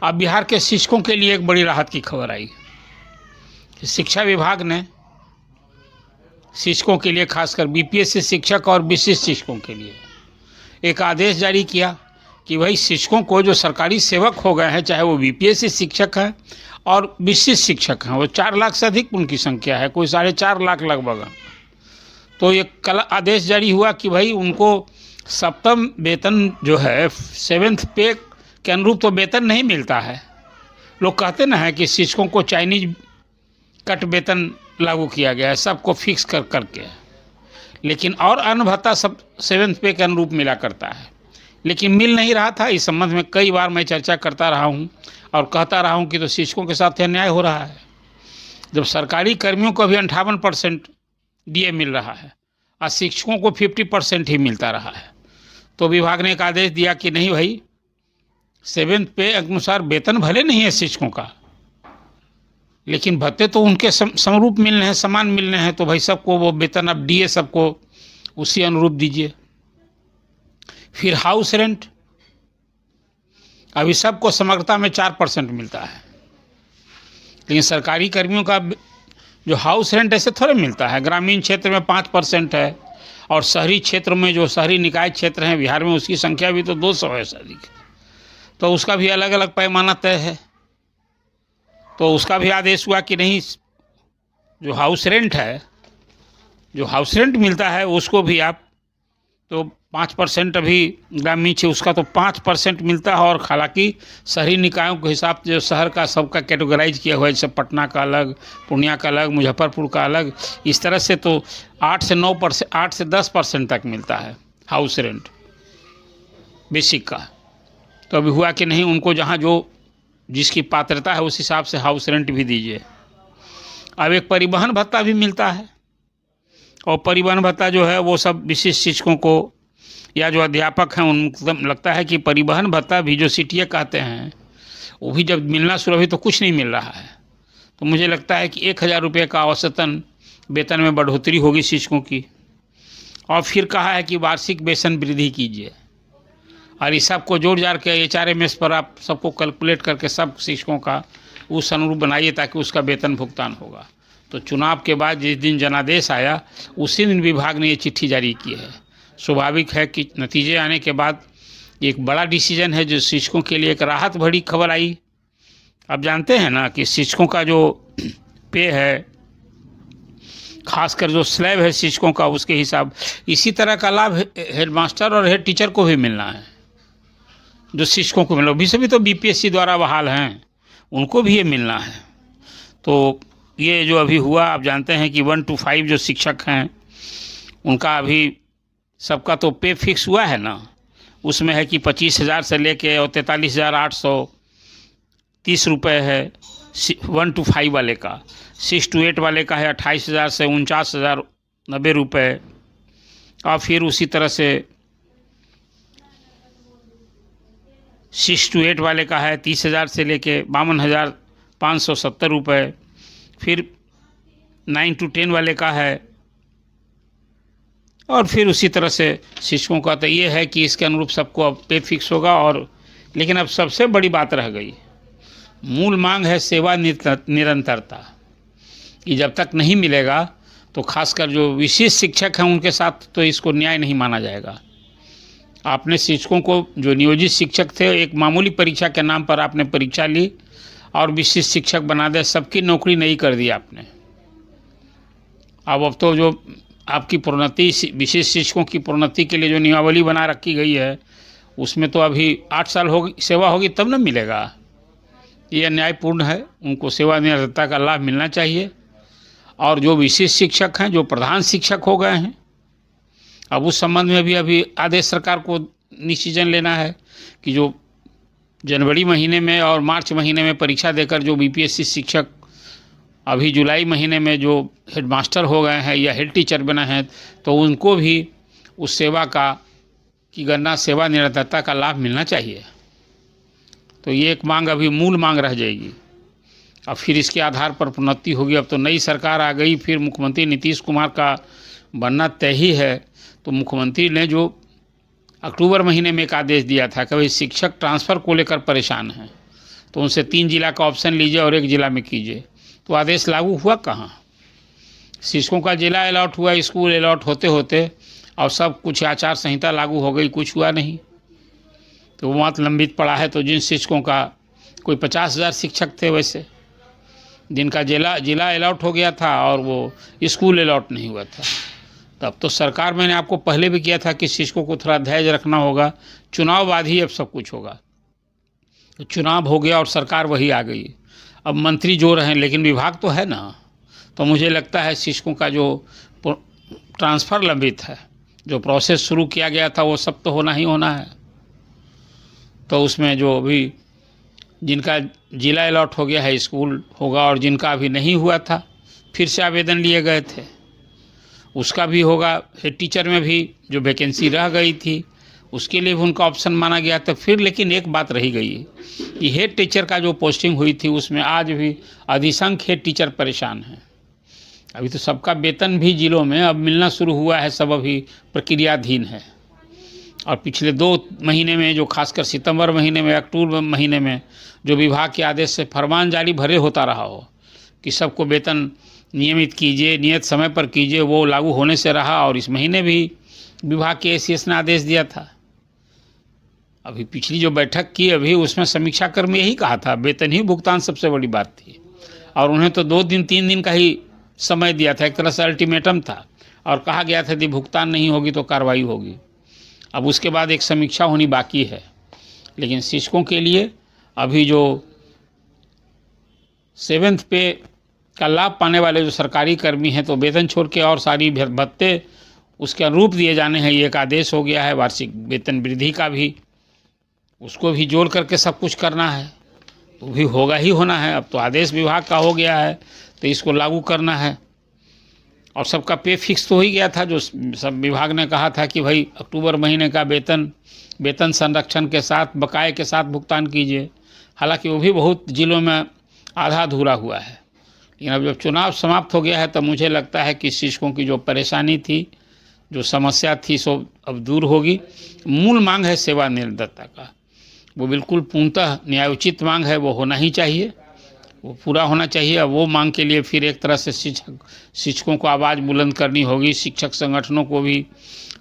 अब बिहार के शिक्षकों के लिए एक बड़ी राहत की खबर आई कि शिक्षा विभाग ने शिक्षकों के लिए, खासकर बीपीएससी शिक्षक और विशिष्ट शिक्षकों के लिए एक आदेश जारी किया कि भाई शिक्षकों को, जो सरकारी सेवक हो गए हैं, चाहे वो बीपीएससी शिक्षक हैं और विशिष्ट शिक्षक हैं, वो 4 लाख से अधिक उनकी संख्या है, कोई 4.5 लाख लगभग। तो ये कल आदेश जारी हुआ कि भाई उनको सप्तम वेतन जो है, 7th पे के अनुरूप तो वेतन नहीं मिलता है। लोग कहते ना है कि शिक्षकों को चाइनीज कट वेतन लागू किया गया है, सबको फिक्स करके, लेकिन और अन्य भत्ता सब 7th पे के अनुरूप मिला करता है, लेकिन मिल नहीं रहा था। इस संबंध में कई बार मैं चर्चा करता रहा हूँ और कहता रहा हूँ कि तो शिक्षकों के साथ अन्याय हो रहा है। जब सरकारी कर्मियों को भी 58% डीए मिल रहा है और शिक्षकों को 50% ही मिलता रहा है, तो विभाग ने एक आदेश दिया कि नहीं भाई, 7th पे अनुसार वेतन भले नहीं है शिक्षकों का, लेकिन भत्ते तो उनके समरूप मिलने हैं, समान मिलने हैं, तो भाई सबको वो वेतन, अब डीए सबको उसी अनुरूप दीजिए। फिर हाउस रेंट, अभी सबको समग्रता में 4% मिलता है, लेकिन सरकारी कर्मियों का जो हाउस रेंट ऐसे थोड़े मिलता है। ग्रामीण क्षेत्र में 5% है और शहरी क्षेत्र में, जो शहरी निकाय क्षेत्र हैं बिहार में, उसकी संख्या भी तो 200 है से अधिक, तो उसका भी अलग अलग पैमाना तय है। तो उसका भी आदेश हुआ कि नहीं, जो हाउस रेंट है, जो हाउस रेंट मिलता है उसको भी आप, तो 5% अभी ग्रामीण क्षेत्र, उसका तो 5% मिलता है। और हालांकि शहरी निकायों के हिसाब से जो शहर का सबका कैटेगराइज किया हुआ है, जैसे पटना का अलग, पूर्णिया का अलग, मुजफ्फरपुर का अलग, इस तरह से तो 8 से 9%, 8 से 10% तक मिलता है हाउस रेंट बेसिक का। तो अभी हुआ कि नहीं, उनको जहाँ जो जिसकी पात्रता है उस हिसाब से हाउस रेंट भी दीजिए। अब एक परिवहन भत्ता भी मिलता है, और परिवहन भत्ता जो है वो सब विशिष्ट शिक्षकों को या जो अध्यापक हैं उनको लगता है कि परिवहन भत्ता भी, जो सीटीए कहते हैं, वो भी जब मिलना शुरू हुई तो कुछ नहीं मिल रहा है। तो मुझे लगता है कि 1000 रुपये का औसतन वेतन में बढ़ोतरी होगी शिक्षकों की। और फिर कहा है कि वार्षिक वेतन वृद्धि कीजिए, और इस सब को जोड़ जाड़ के HRMS पर आप सबको कैलकुलेट करके सब शिक्षकों का उस अनुरूप बनाइए, ताकि उसका वेतन भुगतान होगा। तो चुनाव के बाद जिस दिन जनादेश आया, उसी दिन विभाग ने ये चिट्ठी जारी की है। स्वाभाविक है कि नतीजे आने के बाद एक बड़ा डिसीजन है, जो शिक्षकों के लिए एक राहत भरी खबर आई। अब जानते हैं ना कि शिक्षकों का जो पे है, खासकर जो स्लैब है शिक्षकों का, उसके हिसाब इसी तरह का लाभ हेडमास्टर और हेड टीचर को भी मिलना है, जो शिक्षकों को मिला। भी तो बीपीएससी द्वारा बहाल हैं, उनको भी ये मिलना है। तो ये जो अभी हुआ, आप जानते हैं कि 1 to 5 जो शिक्षक हैं उनका अभी सबका तो पे फिक्स हुआ है ना, उसमें है कि 25,000 से लेके और 43,830 रुपये है 1 to 5 वाले का। 6 to 8 वाले का है 28,000 से 49,090 रुपये। और फिर उसी तरह से 6 to 8 वाले का है 30,000 से लेके 52,570 रुपये। फिर 9 to 10 वाले का है, और फिर उसी तरह से शिक्षकों का। तो ये है कि इसके अनुरूप सबको अब पे फिक्स होगा। और लेकिन अब सबसे बड़ी बात रह गई, मूल मांग है सेवा निरंतरता, कि जब तक नहीं मिलेगा तो खासकर जो विशिष्ट शिक्षक हैं उनके साथ तो इसको न्याय नहीं माना जाएगा। आपने शिक्षकों को, जो नियोजित शिक्षक थे, एक मामूली परीक्षा के नाम पर आपने परीक्षा ली और विशिष्ट शिक्षक बना दे, सबकी नौकरी नहीं कर दी आपने। अब तो जो आपकी प्रोन्नति, विशिष्ट शिक्षकों की प्रोन्नति के लिए जो नियमावली बना रखी गई है, उसमें तो अभी 8 साल होगी सेवा होगी तब न मिलेगा। ये अन्यायपूर्ण है, उनको सेवा निरंतरता का लाभ मिलना चाहिए। और जो विशिष्ट शिक्षक हैं, जो प्रधान शिक्षक हो गए हैं, अब उस संबंध में भी अभी आदेश सरकार को डिसीजन लेना है कि जो जनवरी महीने में और मार्च महीने में परीक्षा देकर जो बीपीएससी शिक्षक अभी जुलाई महीने में जो हेडमास्टर हो गए हैं या हेड टीचर बने हैं, तो उनको भी उस सेवा का की गणना सेवा निरंतरता का लाभ मिलना चाहिए। तो ये एक मांग अभी मूल मांग रह जाएगी। अब फिर इसके आधार पर प्रोन्नति होगी। अब तो नई सरकार आ गई, फिर मुख्यमंत्री नीतीश कुमार का बनना तय ही है। तो मुख्यमंत्री ने जो अक्टूबर महीने में एक आदेश दिया था कि भाई शिक्षक ट्रांसफ़र को लेकर परेशान हैं, तो उनसे 3 जिला का ऑप्शन लीजिए और 1 जिला में कीजिए, तो आदेश लागू हुआ कहाँ। शिक्षकों का जिला अलॉट हुआ, स्कूल अलॉट होते होते और सब कुछ आचार संहिता लागू हो गई, कुछ हुआ नहीं, तो वो मात्र लंबित पड़ा है। तो जिन शिक्षकों का कोई 50,000 शिक्षक थे वैसे, जिनका जिला अलॉट हो गया था और वो स्कूल अलॉट नहीं हुआ था, तब तो सरकार, मैंने आपको पहले भी किया था कि शिक्षकों को थोड़ा धैर्य रखना होगा, चुनाव बाद ही अब सब कुछ होगा। तो चुनाव हो गया और सरकार वही आ गई, अब मंत्री जो रहें, लेकिन विभाग तो है ना। तो मुझे लगता है शिक्षकों का जो ट्रांसफ़र लंबित है, जो प्रोसेस शुरू किया गया था, वो सब तो होना ही होना है। तो उसमें जो अभी जिनका जिला अलॉट हो गया है, स्कूल होगा, और जिनका अभी नहीं हुआ था, फिर से आवेदन लिए गए थे, उसका भी होगा। हेड टीचर में भी जो वैकेंसी रह गई थी, उसके लिए भी उनका ऑप्शन माना गया था फिर। लेकिन एक बात रही गई कि हेड टीचर का जो पोस्टिंग हुई थी, उसमें आज भी अधिसंख्य हेड टीचर परेशान हैं। अभी तो सबका वेतन भी जिलों में अब मिलना शुरू हुआ है, सब अभी प्रक्रियाधीन है। और पिछले 2 महीने में, जो खासकर सितंबर महीने में, अक्टूबर महीने में, जो विभाग के आदेश से फरमान जारी भरे होता रहा हो कि सबको वेतन नियमित कीजिए, नियत समय पर कीजिए, वो लागू होने से रहा। और इस महीने भी विभाग के एसीएस ने आदेश दिया था। अभी पिछली जो बैठक की अभी, उसमें समीक्षा कर में यही कहा था, वेतन ही भुगतान सबसे बड़ी बात थी। और उन्हें तो 2 दिन 3 दिन का ही समय दिया था, एक तरह से अल्टीमेटम था, और कहा गया था कि भुगतान नहीं होगी तो कार्रवाई होगी। अब उसके बाद एक समीक्षा होनी बाकी है। लेकिन शिक्षकों के लिए अभी जो 7th पे का लाभ पाने वाले जो सरकारी कर्मी हैं, तो वेतन छोड़ के और सारी भत्ते उसके अनुरूप दिए जाने हैं, ये एक आदेश हो गया है। वार्षिक वेतन वृद्धि का भी, उसको भी जोड़ करके सब कुछ करना है, तो भी होगा ही होना है। अब तो आदेश विभाग का हो गया है, तो इसको लागू करना है। और सबका पे फिक्स तो हो ही गया था, जो सब विभाग ने कहा था कि भाई अक्टूबर महीने का वेतन संरक्षण के साथ, बकाये के साथ भुगतान कीजिए। हालांकि वो भी बहुत जिलों में आधा अधूरा हुआ है। लेकिन अब जब चुनाव समाप्त हो गया है, तो मुझे लगता है कि शिक्षकों की जो परेशानी थी, जो समस्या थी, सो अब दूर होगी। मूल मांग है सेवानिवृत्ता का, वो बिल्कुल पूर्णतः न्यायोचित मांग है, वो होना ही चाहिए, वो पूरा होना चाहिए। अब वो मांग के लिए फिर एक तरह से शिक्षकों को आवाज़ बुलंद करनी होगी, शिक्षक संगठनों को भी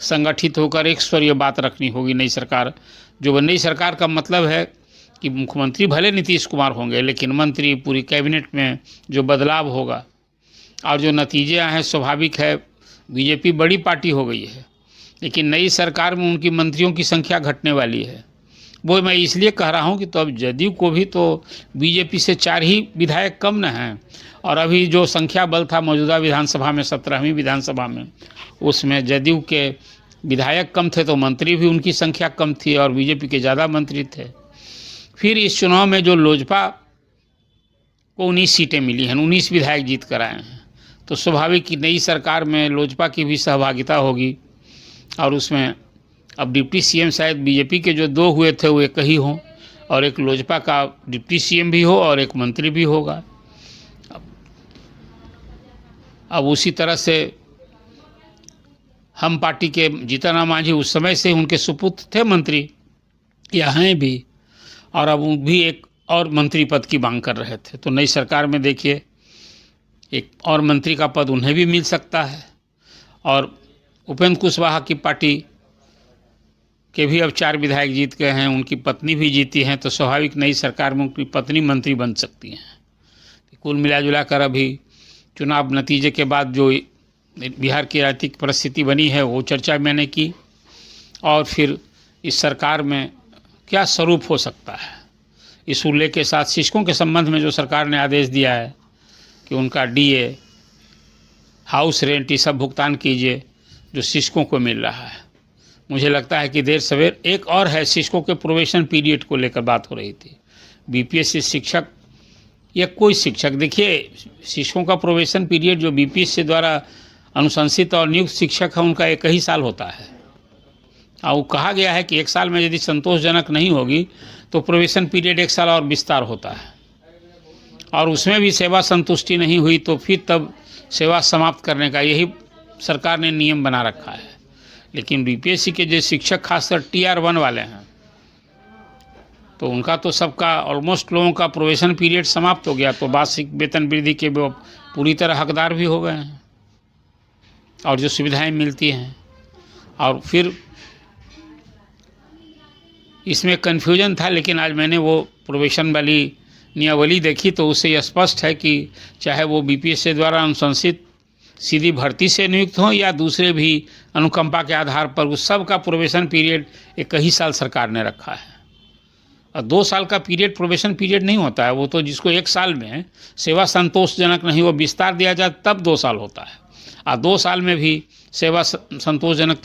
संगठित होकर एक स्वरीय बात रखनी होगी। नई सरकार, जो नई सरकार का मतलब है कि मुख्यमंत्री भले नीतीश कुमार होंगे, लेकिन मंत्री, पूरी कैबिनेट में जो बदलाव होगा और जो नतीजे आए हैं, स्वाभाविक है बीजेपी बड़ी पार्टी हो गई है, लेकिन नई सरकार में उनकी मंत्रियों की संख्या घटने वाली है। वो मैं इसलिए कह रहा हूँ कि तो अब जदयू को भी तो बीजेपी से 4 ही विधायक कम न हैं, और अभी जो संख्या बल था मौजूदा विधानसभा में, 17वीं विधानसभा में, उसमें जदयू के विधायक कम थे, तो मंत्री भी उनकी संख्या कम थी और बीजेपी के ज़्यादा मंत्री थे। फिर इस चुनाव में जो लोजपा को 19 सीटें मिली हैं, 19 विधायक जीत कर आए हैं, तो स्वाभाविक कि नई सरकार में लोजपा की भी सहभागिता होगी। और उसमें अब डिप्टी सीएम शायद बीजेपी के जो 2 हुए थे वो एक ही हों, और एक लोजपा का डिप्टी सीएम भी हो और एक मंत्री भी होगा। अब उसी तरह से हम पार्टी के जीतन राम मांझी उस समय से उनके सुपुत्र थे मंत्री, या हैं भी, और अब वो भी एक और मंत्री पद की मांग कर रहे थे। तो नई सरकार में देखिए एक और मंत्री का पद उन्हें भी मिल सकता है। और उपेंद्र कुशवाहा की पार्टी के भी अब 4 विधायक जीत गए हैं, उनकी पत्नी भी जीती हैं, तो स्वाभाविक नई सरकार में उनकी पत्नी मंत्री बन सकती हैं। कुल मिला कर अभी चुनाव नतीजे के बाद जो बिहार की राजनीतिक परिस्थिति बनी है, वो चर्चा मैंने की, और फिर इस सरकार में क्या स्वरूप हो सकता है, इस उल्लेख के साथ शिक्षकों के संबंध में जो सरकार ने आदेश दिया है कि उनका डीए, हाउस रेंट, ये सब भुगतान कीजिए जो शिक्षकों को मिल रहा है। मुझे लगता है कि देर सवेर एक और है, शिक्षकों के प्रोबेशन पीरियड को लेकर बात हो रही थी। बीपीएससी शिक्षक या कोई शिक्षक, देखिए शिक्षकों का प्रोबेशन पीरियड जो बीपीएससी द्वारा अनुशंसित और नियुक्त शिक्षक है, उनका 1 ही साल होता है। और वो कहा गया है कि 1 साल में यदि संतोषजनक नहीं होगी तो प्रोबेशन पीरियड 1 साल और विस्तार होता है, और उसमें भी सेवा संतुष्टि नहीं हुई तो फिर तब सेवा समाप्त करने का यही सरकार ने नियम बना रखा है। लेकिन बीपीएससी के जो शिक्षक खासकर TR1 वाले हैं, तो उनका तो सबका ऑलमोस्ट लोगों का प्रोबेशन पीरियड समाप्त हो गया, तो वार्षिक वेतन वृद्धि के वो पूरी तरह हकदार भी हो गए हैं और जो सुविधाएं मिलती हैं। और फिर इसमें कन्फ्यूजन था, लेकिन आज मैंने वो प्रोबेशन वाली नियमावली देखी तो उससे यह स्पष्ट है कि चाहे वो बीपीएससी द्वारा अनुशंसित सीधी भर्ती से नियुक्त हों या दूसरे भी अनुकंपा के आधार पर, उस सब का प्रोबेशन पीरियड 21 साल सरकार ने रखा है। और 2 साल का पीरियड प्रोबेशन पीरियड नहीं होता है, वो तो जिसको 1 साल में सेवा संतोषजनक नहीं वो विस्तार दिया जाए तब 2 साल होता है, और 2 साल में भी सेवा संतोषजनक